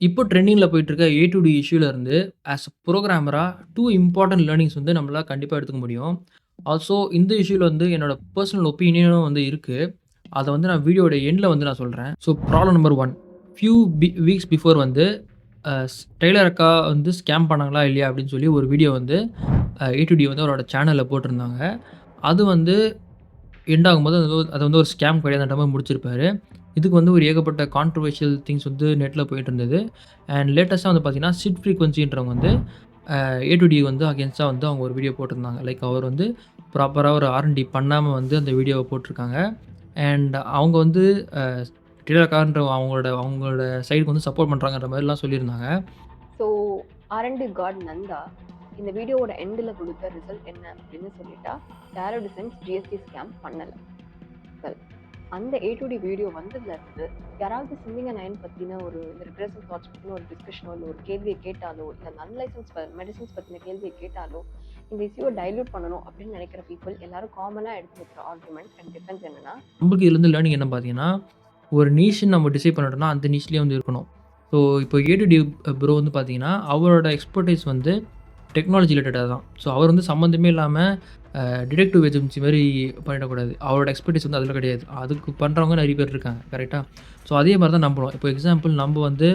இப்போ ட்ரெண்டிங்கில போயிட்டுருக்க ஏ டூ டி இஷ்யூலருந்து ஆஸ் அ புரோகிராமரா 2 இம்பார்ட்டன்ட் லேர்னிங்ஸ் வந்து நம்மளால கண்டிப்பா எடுத்துக்க முடியும். ஆல்சோ இந்த இஷ்யூல வந்து என்னோட பெர்சனல் ஒப்பீனியனும் வந்து இருக்கு. அத வந்து நான் வீடியோட எண்ட்ல வந்து நான் சொல்றேன். So problem number 1 few weeks before வந்து டெய்லர் அக்கா வந்து ஸ்கேம் பண்ணாங்களா இல்லையா அப்படின்னு சொல்லி ஒரு வீடியோ வந்து ஏ டூ டி வந்து அவரோட சேனல்ல போட்டிருந்தாங்க. அது வந்து எண்ட் ஆகும்போது அது வந்து ஒரு ஸ்கேம் கிடையாதுன்ற மாரி முடிச்சிருப்பாரு. இதுக்கு வந்து ஒரு ஏகப்பட்ட கான்ட்ரோவர்ஷியல் திங்ஸ் வந்து நெட்ல போயிட்டு இருந்தது. அண்ட் லேட்டஸ்ட்டா வந்து பார்த்தீங்கன்னா, சிட் ஃப்ரீக்வன்சின்றவங்க வந்து ஏ டூ டி வந்து அகைன்ஸ்ட்டா வந்து அவங்க ஒரு வீடியோ போட்டிருந்தாங்க. லைக் அவர் வந்து ப்ராப்பரா ஒரு ஆர்&டி பண்ணாம வந்து அந்த வீடியோவ போட்டிருக்காங்க. அண்ட் அவங்க வந்து அ டிலர்கான்ற அவங்களோட அவங்களோட சைடுக்கு வந்து சப்போர்ட் பண்றாங்கன்ற மாரிலாம் சொல்லியிருந்தாங்க. ஸோ ஆர்&டி காட் நந்தா இந்த வீடியோவோட எண்டில் கொடுத்த ரிசல்ட் என்ன அப்படின்னு சொல்லிட்டா, டேரோ டிசைன்ஸ் ஜிஎஸ்டி ஸ்கேம் பண்ணலை. வெல், அந்த ஏ டு டி வீடியோ வந்ததுலேருந்து யாராவது சிங்கிங் அண்ட் அயன் பற்றின ஒரு இந்த ரிப்ரசன்ட் தாட்ஸ் பற்றின ஒரு டிஸ்கஷனோ இல்லை ஒரு கேள்வியை கேட்டாலோ இல்லை அன்லைசன்ஸ் மெடிசன்ஸ் பற்றின கேள்வியை கேட்டாலோ இந்த இஷ்யூவை டைல்யூட் பண்ணணும் அப்படின்னு நினைக்கிற பீப்புள் எல்லாரும் காமனாக எடுத்து வைக்கிற ஆர்குமெண்ட் அண்ட் டிஃபென்ஸ் என்னன்னா, நமக்கு இதுலருந்து லேர்னிங் என்ன பார்த்தீங்கன்னா, ஒரு நீஷ்ன்னு நம்ம டிசைட் பண்ணிட்டோம்னா, அந்த நீஷ்லயே வந்து இருக்கணும். ஸோ இப்போ ஏ டூ டி ப்ரோ வந்து பார்த்தீங்கன்னா, அவரோட எக்ஸ்பர்டைஸ் வந்து டெக்னாலஜி ரிலேட்டடா தான். ஸோ அவர் வந்து சம்மந்தமே இல்லாம டிடெக்டிவ் ஏஜென்சி மாரி பண்ணிடக்கூடாது. அவரோட எக்ஸ்பர்டைஸ் வந்து அதில கிடையாது. அதுக்கு பண்றவங்க நெறைய பேர் இருக்காங்க. கரெக்ட்டா? ஸோ அதே மாரி தான் நம்பணும். இப்போ எக்ஸாம்பிள் நம்ப வந்து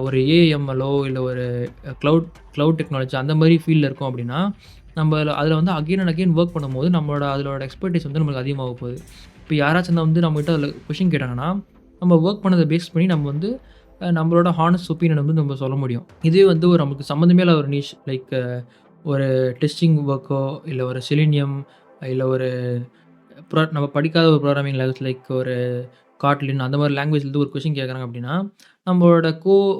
ஒரு ஏஎம்எல்லோ இல்ல ஒரு கிளவுட் டெக்னாலஜி அந்த மாரி ஃபீல்ட்ல இருக்கோம் அப்டின்னா, நம்ப அதில வந்து அகைன் அண்ட் அகைன் வொர்க் பண்ணும்போது நம்மளோட அதோட எக்ஸ்பர்டைஸ் வந்து நம்மளுக்கு அதிகமாக போகுது. இப்ப யாராச்சும் வந்து நம்மகிட்ட அதில கொஸ்டின் கேட்டாங்கன்னா, நம்ம வொர்க் பண்ணத பேஸ் பண்ணி நம்ம வந்து நம்மளோட ஹானஸ்ட் ஒப்பீனியன் வந்து நம்ம சொல்ல முடியும். இதுவே வந்து ஒரு நமக்கு சம்மந்தமே இல்லாத ஒரு நீஷ் லைக் ஒரு டெஸ்டிங் வொர்க்கோ, இல்ல ஒரு செலினியம், இல்ல ஒரு நம்ம படிக்காத ஒரு ப்ரோகிராமிங் லாங்குவேஜ் லைக் ஒரு காட்லின் அந்த மாரி லாங்குவேஜ்லருந்து ஒரு கொஸ்டின் கேட்குறாங்க அப்டின்னா, நம்மளோட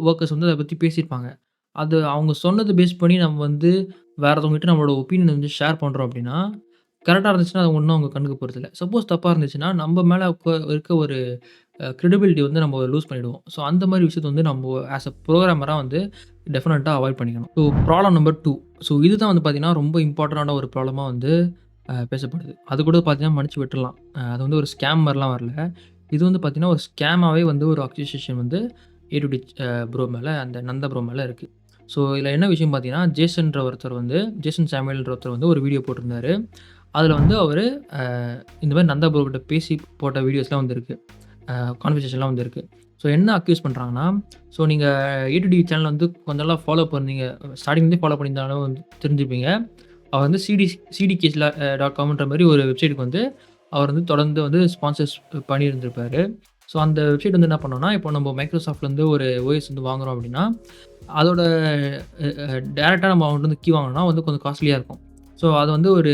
வொர்க்கர்ஸ் வந்து அத பத்தி பேசியிருப்பாங்க. அது அவங்க சொன்னத பேஸ் பண்ணி நம்ம வந்து வேற ஒருத்தவங்ககிட்ட நம்மளோட ஒப்பீனியன் வந்து ஷேர் பண்றோம் அப்டின்னா, கரெக்ட்டா இருந்துச்சுன்னா அது ஒண்ணும் அவங்க கண்ணுக்கு போறதில்ல. சப்போஸ் தப்பா இருந்துச்சுன்னா, நம்ம மேல இருக்க ஒரு கிரெடிபிலிட்டி வந்து நம்ம லூஸ் பண்ணிடுவோம். ஸோ அந்த மாரி விஷயத்த வந்து நம்ம ஆஸ் அ புரோகிராமரா வந்து டெஃபினட்டா அவாய்ட் பண்ணிக்கணும். ஸோ ப்ராப்ளம் நம்பர் 2 ஸோ இதுதான் வந்து பார்த்தீங்கன்னா, ரொம்ப இம்பார்ட்டன்டான ஒரு ப்ராப்ளமா வந்து பேசப்படுது. அது கூட பார்த்தீங்கன்னா மன்னிச்சு விட்டுறலாம். அது வந்து ஒரு ஸ்கேம் மாரிலாம் வரல. இது வந்து பார்த்தீங்கன்னா, ஒரு ஸ்கேமாவே வந்து ஒரு அக்யூசியேஷன் வந்து ஏ டூ டி ப்ரோ மேல அந்த நந்தா ப்ரோ மேல இருக்கு. ஸோ இதில என்ன விஷயம் பார்த்தீங்கன்னா, ஜேசன் சாமுவேல்ன்ற ஒருத்தர் வந்து ஒரு வீடியோ போட்டிருந்தாரு. அதில வந்து அவரு அ இந்த மாரி நந்தா ப்ரோ கிட்ட பேசி போட்ட வீடியோஸ்லாம் வந்து இருக்கு. கான்வர்சேஷன்லாம் வந்து இருக்கு. ஸோ என்ன அக்யூஸ் பண்றாங்கன்னா, ஸோ நீங்க ஏ டூ டி சேனல் வந்து கொஞ்ச நாளா ஃபாலோ பண்ணீங்க. ஸ்டார்ட்டிங்லேருந்தே ஃபாலோ பண்ணியிருந்தாலும் வந்து தெரிஞ்சிருப்பீங்க. அவர் வந்து சிடிகேஸ்ல .comன்ற மாரி ஒரு வெப்சைட்க்கு வந்து அவர் வந்து தொடர்ந்து வந்து ஸ்பான்சர்ஸ் பண்ணியிருந்திருப்பாரு. ஸோ அந்த வெப்சைட் வந்து என்ன பண்ணோம்னா, இப்போ நம்ம மைக்ரோசாஃப்ட்லேருந்து ஒரு ஓஎஸ் வந்து வாங்குறோம் அப்டின்னா, அதோட டைரக்ட்டா நம்ம அவங்கள்ட்ட வந்து கீ வாங்கணும்னா வந்து கொஞ்சம் காஸ்ட்லியா இருக்கும். ஸோ அது வந்து ஒரு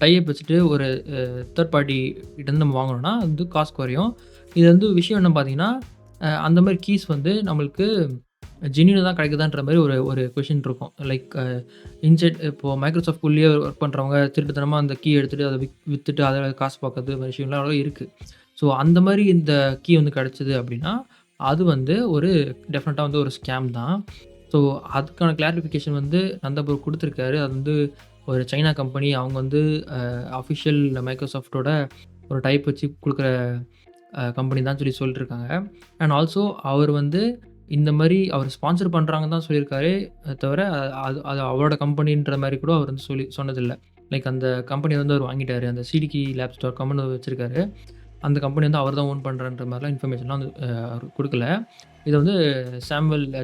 டை அப் வச்சுட்டு ஒரு தேர்ட் பார்ட்டி கிட்டேருந்து நம்ம வாங்குனோம்னா வந்து காசு குறையும். இது வந்து விஷயம் என்ன பார்த்தீங்கன்னா, அந்த மாரி கீஸ் வந்து நம்மளுக்கு ஜென்யூனா தான் கிடைக்குதான்ற மாரி ஒரு ஒரு கொஸ்டின் இருக்கும். லைக் இன்சைட் இப்போ மைக்ரோசாஃப்ட்குள்ளேயே ஒர்க் பண்றவங்க திருட்டுத்தனமா அந்த கீ எடுத்துட்டு அத வித்துட்டு அதில காசு பார்க்கறது இந்த மாரி விஷயம்லாம் இருக்கு. ஸோ அந்த மாரி இந்த கீ வந்து கிடைச்சது அப்டின்னா, அது வந்து ஒரு டெஃபினட்டா வந்து ஒரு ஸ்கேம் தான். ஸோ அதுக்கான கிளாரிஃபிகேஷன் வந்து நந்தா குடுத்துருக்காரு. அது வந்து ஒரு சைனா கம்பெனி அவங்க வந்து அஃபிஷியல் மைக்ரோசாஃப்ட்டோட ஒரு டைப் வச்சு குடுக்குற கம்பெனி தான் சொல்லி சொல்லிட்டுருக்காங்க. அண்ட் ஆல்சோ அவர் வந்து இந்த மாரி அவர் ஸ்பான்சர் பண்றாங்கன்னு தான் சொல்லியிருக்காரே தவிர, அது அது அவரோட கம்பெனின்ற மாரி கூட அவர் வந்து சொன்னதில்ல. லைக் அந்த கம்பெனி வந்து அவர் வாங்கிட்டாரு. அந்த சிடிகி லேப்ஸ்.comன்னு வச்சிருக்காரு. அந்த கம்பெனி வந்து அவர் தான் ஓன் பண்றான்ற மாரிலாம் இன்ஃபர்மேஷன்லாம் வந்து அவரு குடுக்கல. இத வந்து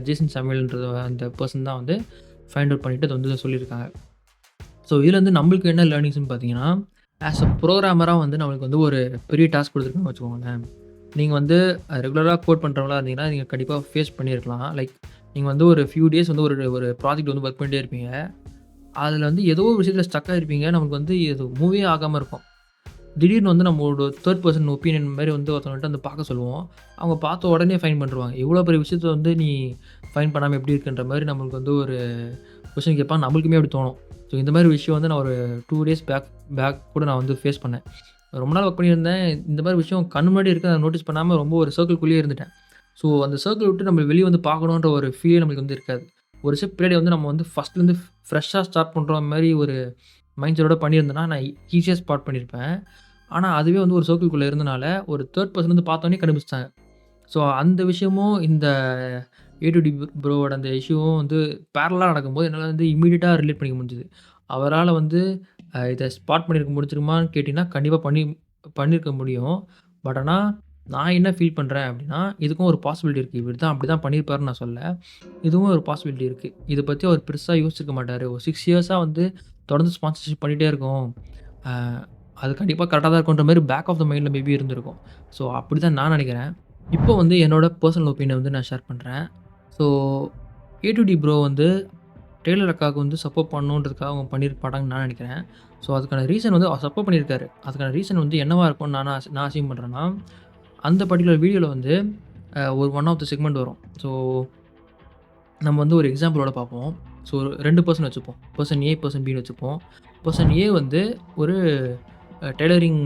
ஜேசன் சாமுவேல்ன்ற அந்த பெர்சன் தான் வந்து ஃபைண்ட் அவுட் பண்ணிட்டு அத வந்து சொல்லியிருக்காங்க. ஸோ இதுலேருந்து நம்மளுக்கு என்ன லேர்னிங்ஸ்ன்னு பார்த்தீங்கன்னா, ஆஸ் அ புரோகிராமரா வந்து நம்மளுக்கு வந்து ஒரு பெரிய டாஸ்க் குடுத்துருக்காங்கன்னு வச்சுக்கோங்களேன். நீங்க வந்து ரெகுலரா கோட் பண்றவங்களா இருந்தீங்கன்னா, நீங்க கண்டிப்பா ஃபேஸ் பண்ணியிருக்கலாம். லைக் நீங்க வந்து ஒரு ஃபியூ டேஸ் வந்து ஒரு ஒரு ப்ராஜெக்ட் வந்து ஒர்க் பண்ணிட்டே இருப்பீங்க. அதுல வந்து ஏதோ ஒரு விஷயத்துல ஸ்டக் ஆயிருப்பீங்க. நமக்கு வந்து இது மூவே ஆகாம இருக்கும். திடீர்னு வந்து நம்மளோட தேர்ட் பெர்சன் ஒப்பீனியன் மாரி வந்து ஒருத்தவங்கள்ட்ட வந்து பார்க்க சொல்லுவோம். அவங்க பார்த்த உடனே ஃபைன் பண்ணிருவாங்க. இவ்வளோ பெரிய விஷயத்த வந்து நீ ஃபைன் பண்ணாம எப்படி இருக்குன்ற மாரி நம்மளுக்கு வந்து ஒரு கொஸ்டின் கேட்பாங்க. நம்மளுக்குமே அப்படி தோணும். ஸோ இந்த மாரி விஷயம் வந்து நான் ஒரு 2 டேஸ் பேக் கூட நான் வந்து ஃபேஸ் பண்ணேன். ரொம்ப நாள் ஒர்க் பண்ணியிருந்தேன். இந்த மாரி விஷயம் கண்ணு முன்னாடி இருக்கு. அத நோட்டீஸ் பண்ணாம ரொம்ப ஒரு சர்க்கிள்குள்ளேயே இருந்துட்டேன். ஸோ அந்த சர்க்கிள் விட்டு நம்ம வெளிய வந்து பார்க்கணுன்ற ஒரு ஃபீலே நம்மளுக்கு வந்து இருக்காது. ஒரு ஸ்டெப் பின்னாடி வந்து நம்ம வந்து ஃபர்ஸ்ட்லேருந்து ஃப்ரெஷ்ஷா ஸ்டார்ட் பண்ற மாரி ஒரு மைண்ட் செட்டோட பண்ணியிருந்தேன்னா, நான் ஈஸியா ஸ்பாட் பண்ணியிருப்பேன். ஆனா, அதுவே வந்து ஒரு சர்க்கிள்குள்ள இருந்தனால, ஒரு 3 பெர்சன் வந்து பார்த்தோனே கண்டுபிடிச்சுட்டாங்க. ஸோ அந்த விஷயமும் இந்த ஏ2டி ப்ரோவோட அந்த இஷ்யூவும் வந்து பேரலலா நடக்கும்போது என்னால வந்து இம்மீடியட்டா ரிலேட் பண்ணிக்க முடிஞ்சுது. அவரால வந்து இத ஸ்பாட் பண்ணியிருக்க முடிஞ்சிருமான்னு கேட்டீங்கன்னா, கண்டிப்பா பண்ணியிருக்க முடியும். பட் ஆனா, நான் என்ன ஃபீல் பண்றேன் அப்டின்னா, இதுக்கும் ஒரு பாசிபிலிட்டி இருக்கு. இவரு தான் அப்டி தான் பண்ணியிருப்பாருன்னு நான் சொல்லல. இதுவும் ஒரு பாசிபிலிட்டி இருக்கு. இத பத்தி அவர் பெருசா யோசிச்சிருக்க மாட்டாரு. ஒரு 6 இயர்ஸா வந்து தொடர்ந்து ஸ்பான்சர்ஷிப் பண்ணிட்டே இருக்கோம். அ அது கண்டிப்பா கரெக்ட்டா தான் இருக்குன்ற மாரி பேக் ஆஃப் த மைண்ட்ல மேபி இருந்திருக்கும். ஸோ அப்டிதான் நான் நெனைக்கிறேன். இப்போ வந்து என்னோட பெர்சனல் ஒப்பீனியன் வந்து நான் ஷேர் பண்றேன். ஸோ ஏ2டி ப்ரோ வந்து டெய்லர் அக்காவுக்கு வந்து சப்போர்ட் பண்ணணுன்றதுக்காக அவங்க பண்ணியிருப்பாங்கன்னு நான் நெனைக்கிறேன். ஸோ அதுக்கான ரீசன் வந்து அவர் சப்போர்ட் பண்ணியிருக்காரு. அதுக்கான ரீசன் வந்து என்னவா இருக்கும்னு நான் அஸ்யூம் பண்றேன்னா, அந்த பர்ட்டிகுலர் வீடியோல வந்து ஒரு ஒன் ஆஃப் த செக்மெண்ட் வரும். ஸோ நம்ம வந்து ஒரு எக்ஸாம்பிளோட பார்ப்போம். ஸோ 2 பெர்சன் வச்சுப்போம். பெர்சன் ஏ, பெர்சன் பின்னு வச்சுப்போம். பெர்சன் ஏ வந்து ஒரு டெய்லரிங்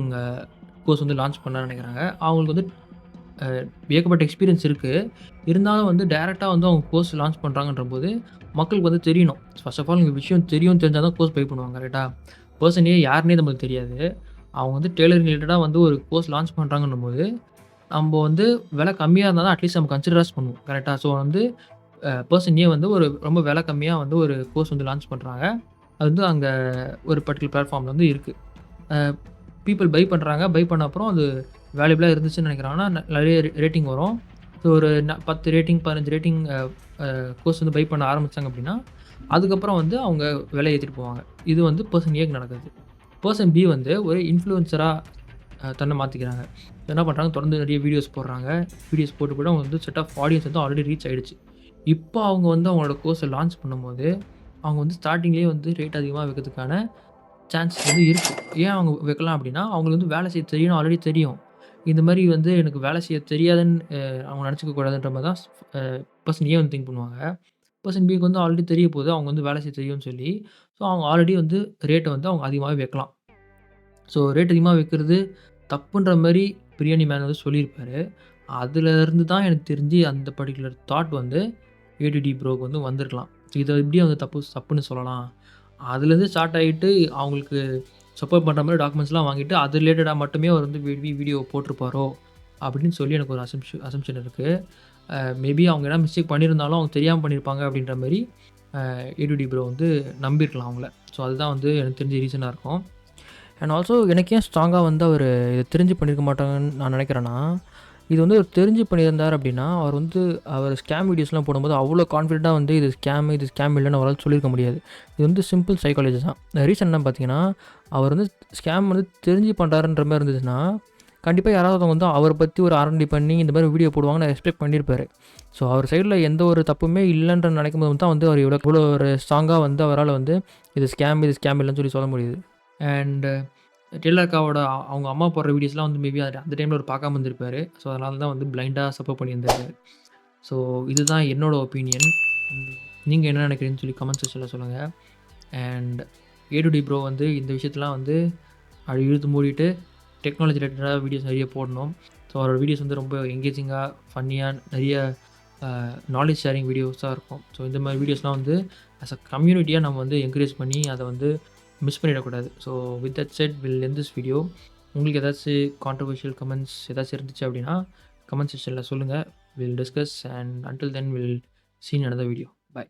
கோர்ஸ் வந்து லான்ச் பண்ணலான்னு நெனைக்கிறாங்க. அவங்களுக்கு வந்து அ ஏகப்பட்ட எக்ஸ்பீரியன்ஸ் இருக்கு. இருந்தாலும் வந்து டைரக்ட்டா வந்து அவங்க கோர்ஸ் லான்ச் பண்றாங்கன்றபோது, மக்களுக்கு வந்து தெரியணும். ஃபர்ஸ்ட் ஆஃப் ஆல் இந்த விஷயம் தெரிஞ்சா தான் கோர்ஸ் பை பண்ணுவாங்க. கரெக்ட்டா? பெர்சன் ஏ யாருன்னே நம்மளுக்கு தெரியாது. அவங்க வந்து டெய்லரிங் ரிலேட்டடா வந்து ஒரு கோர்ஸ் லான்ச் பண்றாங்கன்னும்போது, நம்ப வந்து விலை கம்மியா இருந்தா தான் அட்லீஸ்ட் நம்ம கன்சிடராச்சு பண்ணுவோம். கரெக்ட்டா? ஸோ வந்து பெர்சன் ஏ வந்து ஒரு ரொம்ப விலை கம்மியா வந்து ஒரு கோர்ஸ் வந்து லான்ச் பண்றாங்க. அது வந்து அங்க ஒரு பர்ட்டிகுலர் பிளாட்ஃபார்ம்ல வந்து இருக்கு. அ பீப்பிள் பை பண்றாங்க. பை பண்ண அப்புறம் அது வேல்யூபிளா இருந்துச்சுன்னு நெனைக்கிறாங்கன்னா, நெறைய ரேட்டிங் வரும். ஸோ ஒரு 10 ரேட்டிங், 15 ரேட்டிங் கோர்ஸ் வந்து பை பண்ண ஆரம்பிச்சாங்க அப்டின்னா, அதுக்கப்புறம் வந்து அவங்க விலை ஏத்திட்டு போவாங்க. இது வந்து பெர்சன் ஏக்கு நடக்குது. பெர்சன் பி வந்து ஒரு இன்ஃப்ளூயன்சரா தன்னை மாத்திக்கிறாங்க. என்ன பண்றாங்க, தொடர்ந்து நெறைய வீடியோஸ் போடுறாங்க. வீடியோஸ் போட்டு அவங்க வந்து செட் ஆஃப் ஆடியன்ஸ் வந்து ஆல்ரெடி ரீச் ஆயிடுச்சு. இப்போ அவங்க வந்து அவங்களோட கோர்ஸ லான்ச் பண்ணும்போது, அவங்க வந்து ஸ்டார்ட்டிங்லேயே வந்து ரேட் அதிகமா வைக்கிறதுக்கான சான்சஸ் வந்து இருக்கு. ஏன் அவங்க வைக்கலாம் அப்டின்னா, அவங்களுக்கு வந்து வேலை செய்ய தெரியும்னு ஆல்ரெடி தெரியும். இந்த மாரி வந்து எனக்கு வேலை செய்ய தெரியாதுன்னு அவங்க நெனச்சுக்க கூடாதுன்ற மாரி தான் அ பெர்சன் ஏ வந்து திங்க் பண்ணுவாங்க. பெர்சன் பிக்கு வந்து ஆல்ரெடி தெரிய போகுது. அவங்க வந்து வேலை செய்ய தெரியும்னு சொல்லி, ஸோ அவங்க ஆல்ரெடி வந்து ரேட்ட வந்து அவங்க அதிகமாவே வைக்கலாம். ஸோ ரேட் அதிகமா வைக்கிறது தப்புன்ற மாரி பிரியாணி மேன் வந்து சொல்லியிருப்பாரு. அதுலருந்து தான் எனக்கு தெரிஞ்சு அந்த பர்ட்டிகுலர் தாட் வந்து ஏடிடி ப்ரோக்கு வந்து வந்திருக்கலாம். இத எப்படி அவங்க தப்புன்னு சொல்லலாம். அதுலேருந்து ஸ்டார்ட் ஆயிட்டு அவங்களுக்கு சப்போர்ட் பண்ற மாரி டாக்குமெண்ட்ஸ்லாம் வாங்கிட்டு, அது ரிலேட்டடா மட்டுமே அவர் வந்து வீடியோ போட்டிருப்பாரோ! அப்படின்னு சொல்லி எனக்கு ஒரு அசம்ப்ஷன் இருக்கு. மேபி அவங்க எதனா மிஸ்டேக் பண்ணியிருந்தாலும், அவங்க தெரியாம பண்ணியிருப்பாங்க அப்படின்ற மாரி ஏடிடி ப்ரோ வந்து நம்பியிருக்கலாம் அவங்கள. ஸோ அதுதான் வந்து எனக்கு தெரிஞ்ச ரீசனா இருக்கும். அண்ட் ஆல்சோ எனக்கு ஏன் ஸ்ட்ராங்கா வந்து அவரு இத தெரிஞ்சு பண்ணியிருக்க மாட்டாங்கன்னு நான் நினைக்கிறேன்னா, இது வந்து அவர் தெரிஞ்சு பண்ணியிருந்தார் அப்படின்னா, அவர் ஸ்கேம் வீடியோஸ்லாம் போடும்போது அவ்வளோ கான்ஃபிடென்ட்டா வந்து இது ஸ்கேம் இல்லன்னு அவரால சொல்லியிருக்க முடியாது. இது வந்து சிம்பிள் சைக்காலஜி தான். ரீசன் என்னன்னு பார்த்தீங்கன்னா, அவர் வந்து ஸ்கேம் வந்து தெரிஞ்சு பண்றாருன்ற மாரி இருந்துச்சுன்னா, கண்டிப்பா யாராவது ஒருத்தவங்க வந்து அவர பத்தி ஒரு ஆர்&டி பண்ணி இந்த மாரி வீடியோ போடுவாங்கன்னு எக்ஸ்பெக்ட் பண்ணியிருப்பாரு. ஸோ அவர் சைடுல எந்த ஒரு தப்புமே இல்லன்ற நினைக்கும்போது தான் வந்து அவர் இவ்வளோ ஒரு ஸ்ட்ராங்கா வந்து அவரால வந்து இது ஸ்கேம் இல்லன்னு சொல்லி சொல்ல முடியுது. அண்ட் டெய்லர் அக்காவோட அவங்க அம்மா போடுற வீடியோஸ்லாம் வந்து மேபி அந்த டைம்ல அவரு பார்க்காம இருந்திருப்பாரு. ஸோ, அதனால தான் வந்து பிளைண்டா சப்போர்ட் பண்ணியிருந்தாரு. ஸோ, இதுதான் என்னோட ஒப்பீனியன். ம். நீங்க என்ன நினைக்கிறீங்கன்னு சொல்லி கமெண்ட் செக்ஷன்ல சொல்லுங்க. அண்ட் ஏ2டி ப்ரோ வந்து இந்த விஷயத்தலாம் வந்து இழுத்து மூடிட்டு டெக்னாலஜி ரிலேட்டடா வீடியோஸ் நெறைய போடணும். ஸோ, அவரோட வீடியோஸ் வந்து ரொம்ப எங்கேஜிங்கா, ஃபன்னியா நெறைய நாலேட்ஜ் ஷேரிங் வீடியோஸா இருக்கும். ஸோ, இந்த மாரி வீடியோஸ்லாம் வந்து கம்யூனிட்டியா நம்ம வந்து என்கரேஜ் பண்ணி அத வந்து மிஸ் பண்ணிடக்கூடாது. So with that set will end this video. உங்களுக்கு ஏதாச்சும் கான்ட்ரோவர்ஷியல் கமெண்ட்ஸ் ஏதாச்சும் இருந்துச்சு அப்படின்னா, கமெண்ட் செக்ஷன்ல சொல்லுங்க. Will discuss and until then will see in another video. By.